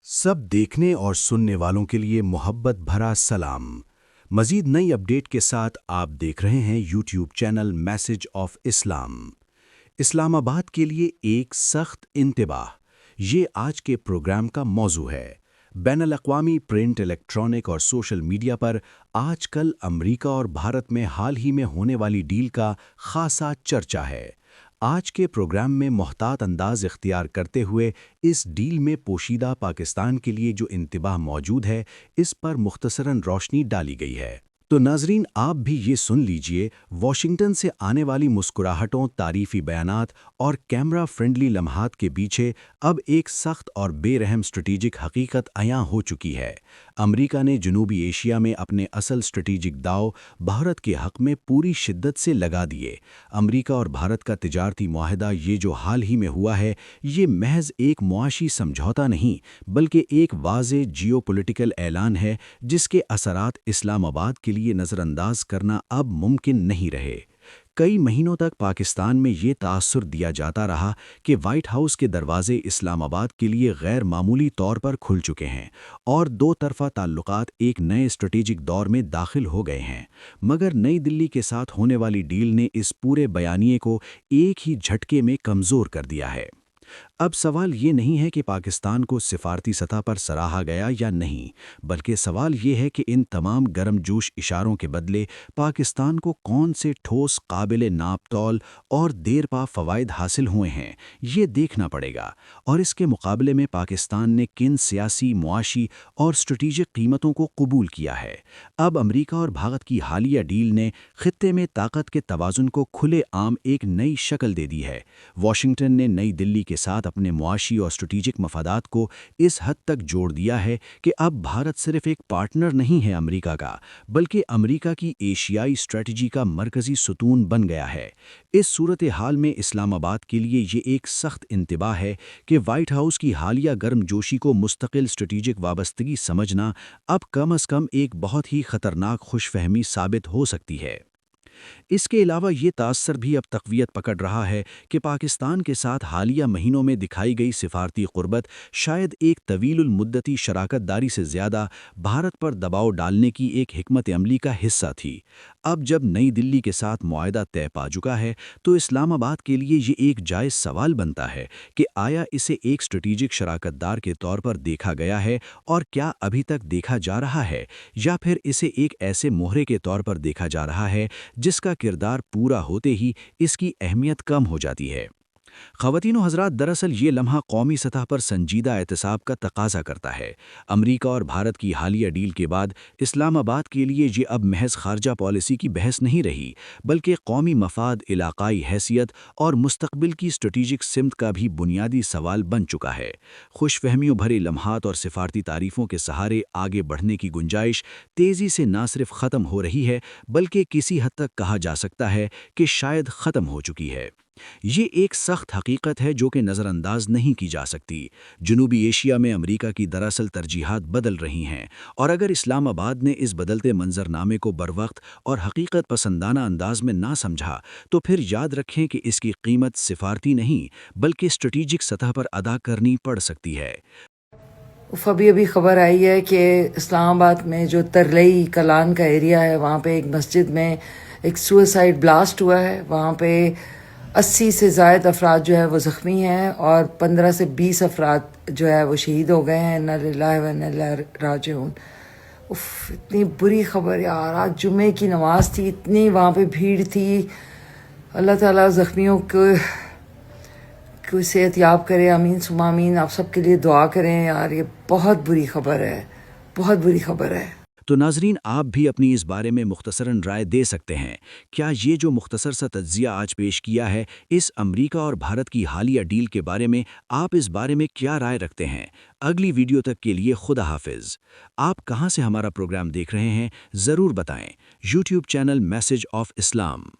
सब देखने और सुनने वालों के लिए मोहब्बत भरा सलाम। मज़ीद नई अपडेट के साथ आप देख रहे हैं YouTube channel message of Islam. Islamabad के लिए एक सख्त इंतबाह, ये आज के प्रोग्राम का मौजू है। बैनुल-अक़वामी प्रिंट, इलेक्ट्रॉनिक और सोशल मीडिया पर आजकल अमेरिका और भारत में हाल ही में होने वाली डील का खासा चर्चा है। आज के प्रोग्राम में मोहतात अंदाज इख्तियार करते हुए इस डील में पोशीदा पाकिस्तान के लिए जो इंतबाह मौजूद है, इस पर मुख्तसरन रोशनी डाली गई है। तो नाजरीन, आप भी ये सुन लीजिए, वॉशिंगटन से आने वाली मुस्कुराहटों, तारीफी बयानात और कैमरा फ्रेंडली लम्हात के पीछे अब एक सख्त और बेरहम स्ट्रेटेजिक हकीकत अयां हो चुकी है। अमेरिका ने जनूबी एशिया में अपने असल स्ट्रेटेजिक दाव भारत के हक में पूरी शिद्दत से लगा दिए। अमेरिका और भारत का तिजारती मुआहदा ये जो हाल ही में हुआ है, ये महज एक मुआशी समझौता नहीं, बल्कि एक वाज़े जियोपॉलिटिकल ऐलान है, जिसके असरात इस्लामाबाद के लिए नज़रअंदाज करना अब मुमकिन नहीं रहे। कई महीनों तक पाकिस्तान में ये तासुर दिया जाता रहा कि व्हाइट हाउस के दरवाजे इस्लामाबाद के लिए गैर मामूली तौर पर खुल चुके हैं और दो तरफ़ा ताल्लुकात एक नए स्ट्रेटेजिक दौर में दाखिल हो गए हैं। मगर नई दिल्ली के साथ होने वाली डील ने इस पूरे बयानिए को एक ही झटके में कमज़ोर कर दिया है। अब सवाल ये नहीं है कि पाकिस्तान को सिफारती सतह पर सराहा गया या नहीं, बल्कि सवाल ये है कि इन तमाम गर्मजोश इशारों के बदले पाकिस्तान को कौन से ठोस, काबिल नापतौल और देरपा फ़वाइद हासिल हुए हैं, ये देखना पड़ेगा। और इसके मुकाबले में पाकिस्तान ने किन सियासी, मुआशी और स्ट्रेटेजिक कीमतों को कबूल किया है। अब अमेरिका और भारत की हालिया डील ने खित्ते में ताकत के तवाज़ुन को खुले आम एक नई शक्ल दे दी है। वॉशिंगटन ने नई दिल्ली के साथ अपने मुआशी और स्ट्रेटेजिक मफादात को इस हद तक जोड़ दिया है कि अब भारत सिर्फ एक पार्टनर नहीं है अमेरिका का, बल्कि अमेरिका की एशियाई स्ट्रेटजी का मरकजी सुतून बन गया है। इस सूरत हाल में इस्लामाबाद के लिए ये एक सख्त इंतबाह है कि व्हाइट हाउस की हालिया गर्मजोशी को मुस्तकिल स्ट्रेटेजिक वाबस्तगी समझना अब कम अज़ कम एक बहुत ही ख़तरनाक खुशफहमी साबित हो सकती है। इसके अलावा ये तासर भी अब तक़वियत पकड़ रहा है कि पाकिस्तान के साथ हालिया महीनों में दिखाई गई सिफारती क़ुर्बत शायद एक तवीलुल मुद्दती शराकत दारी से ज़्यादा भारत पर दबाव डालने की एक हिकमत अमली का हिस्सा थी। अब जब नई दिल्ली के साथ मुआहदा तय पा चुका है, तो इस्लामाबाद के लिए ये एक जायज़ सवाल बनता है कि आया इसे एक स्ट्रेटेजिक शराकतदार के तौर पर देखा गया है और क्या अभी तक देखा जा रहा है, या फिर इसे एक ऐसे मोहरे के तौर पर देखा जा रहा है जिसका किरदार पूरा होते ही इसकी अहमियत कम हो जाती है। ख़वातीन व हज़रात, दरअसल ये लम्हा कौमी सतह पर संजीदा एहतसाब का तकाज़ा करता है। अमेरिका और भारत की हालिया डील के बाद इस्लामाबाद के लिए ये अब महज ख़ारजा पॉलिसी की बहस नहीं रही, बल्कि कौमी मफाद, इलाक़ाई हैसियत और मुस्तक़बिल की स्ट्रेटेजिक सिमत का भी बुनियादी सवाल बन चुका है। खुशफहमियों भरे लम्हात और सिफारती तारीफ़ों के सहारे आगे बढ़ने की गुंजाइश तेज़ी से न सिर्फ ख़त्म हो रही है, बल्कि किसी हद तक कहा जा सकता है कि शायद ख़त्म हो चुकी है। ये एक सख्त हकीकत है जो कि नज़रअंदाज नहीं की जा सकती। जनूबी एशिया में अमेरिका की दरअसल तरजीहात बदल रही हैं, और अगर इस्लामाबाद ने इस बदलते मंजरनामे को बरवक्त और हकीकत पसंदाना अंदाज में ना समझा, तो फिर याद रखें कि इसकी कीमत सिफारती नहीं, बल्कि स्ट्रेटेजिक सतह पर अदा करनी पड़ सकती है। अभी खबर आई है कि इस्लामाबाद में जो तरलई कलान का एरिया है, वहाँ पे एक मस्जिद में एक सुसाइड ब्लास्ट हुआ है। वहाँ पे 80 से ज़ायद अफराद जो है वो ज़ख्मी हैं और 15 से 20 अफराद जो है वो शहीद हो गए हैं। इन्ना लिल्लाहि व इन्ना इलैहि राजिऊन। उफ, इतनी बुरी खबर यार। आज जुमे की नमाज थी, इतनी वहाँ पे भीड़ थी। अल्लाह ताला ज़ख्मियों को सेहत याब करे, आमीन सुमा आमीन। आप सबके लिए दुआ करें यार, ये बहुत बुरी खबर है, बहुत बुरी खबर है। तो नाजरीन, आप भी अपनी इस बारे में मुख्तसरन राय दे सकते हैं। क्या ये जो मुख्तसर सा तज्ज़िया आज पेश किया है, इस अमेरिका और भारत की हालिया डील के बारे में आप इस बारे में क्या राय रखते हैं? अगली वीडियो तक के लिए खुदा हाफिज़। आप कहाँ से हमारा प्रोग्राम देख रहे हैं, ज़रूर बताएं। YouTube channel message of Islam.